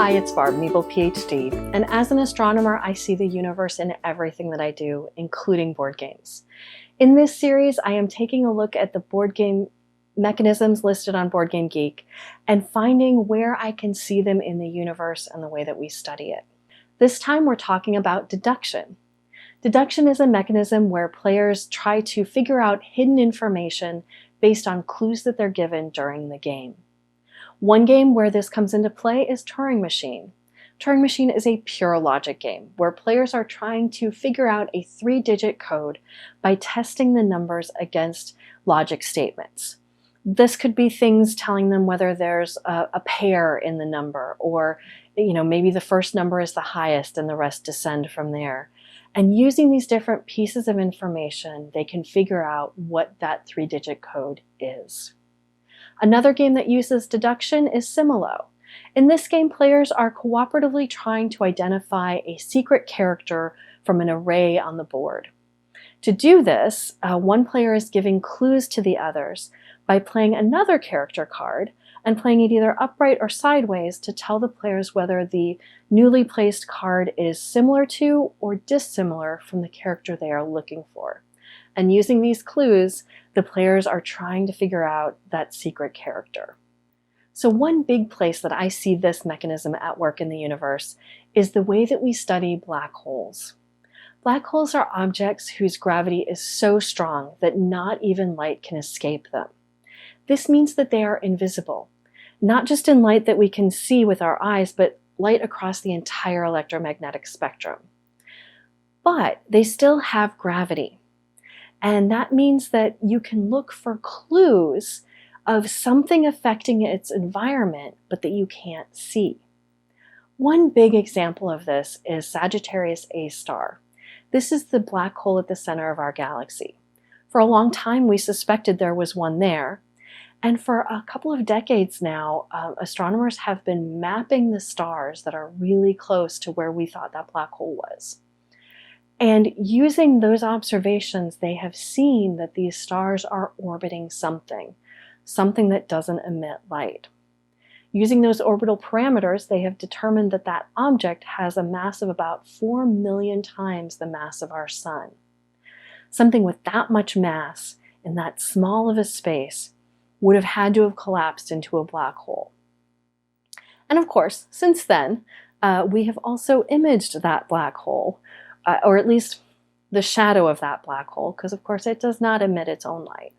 Hi, it's Barb, Meeple PhD, and as an astronomer, I see the universe in everything that I do, including board games. In this series, I am taking a look at the board game mechanisms listed on Board Game Geek and finding where I can see them in the universe and the way that we study it. This time, we're talking about deduction. Deduction is a mechanism where players try to figure out hidden information based on clues that they're given during the game. One game where this comes into play is Turing Machine. Turing Machine is a pure logic game where players are trying to figure out a 3-digit code by testing the numbers against logic statements. This could be things telling them whether there's a pair in the number, or maybe the first number is the highest and the rest descend from there. And using these different pieces of information, they can figure out what that 3-digit code is. Another game that uses deduction is Similo. In this game, players are cooperatively trying to identify a secret character from an array on the board. To do this, one player is giving clues to the others by playing another character card and playing it either upright or sideways to tell the players whether the newly placed card is similar to or dissimilar from the character they are looking for. And using these clues, the players are trying to figure out that secret character. So one big place that I see this mechanism at work in the universe is the way that we study black holes. Black holes are objects whose gravity is so strong that not even light can escape them. This means that they are invisible, not just in light that we can see with our eyes, but light across the entire electromagnetic spectrum. But they still have gravity. And that means that you can look for clues of something affecting its environment, but that you can't see. One big example of this is Sagittarius A star. This is the black hole at the center of our galaxy. For a long time, we suspected there was one there. And for a couple of decades now, astronomers have been mapping the stars that are really close to where we thought that black hole was. And using those observations, they have seen that these stars are orbiting something that doesn't emit light. Using those orbital parameters, they have determined that that object has a mass of about 4 million times the mass of our sun. Something with that much mass in that small of a space would have had to have collapsed into a black hole. And of course, since then, we have also imaged that black hole, or at least the shadow of that black hole, because of course it does not emit its own light,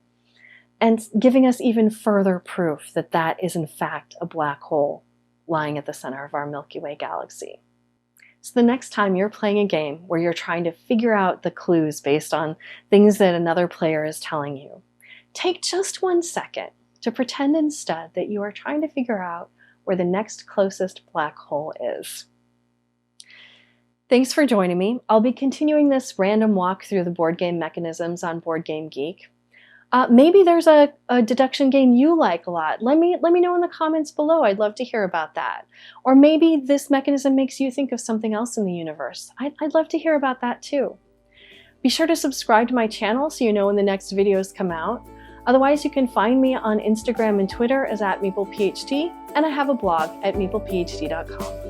and giving us even further proof that that is in fact a black hole lying at the center of our Milky Way galaxy. So the next time you're playing a game where you're trying to figure out the clues based on things that another player is telling you, take just 1 second to pretend instead that you are trying to figure out where the next closest black hole is. Thanks for joining me. I'll be continuing this random walk through the board game mechanisms on Board Game Geek. Maybe there's a deduction game you like a lot. Let me know in the comments below. I'd love to hear about that. Or maybe this mechanism makes you think of something else in the universe. I'd love to hear about that too. Be sure to subscribe to my channel so you know when the next videos come out. Otherwise, you can find me on Instagram and Twitter as @MeeplePhD, and I have a blog at meeplephd.com.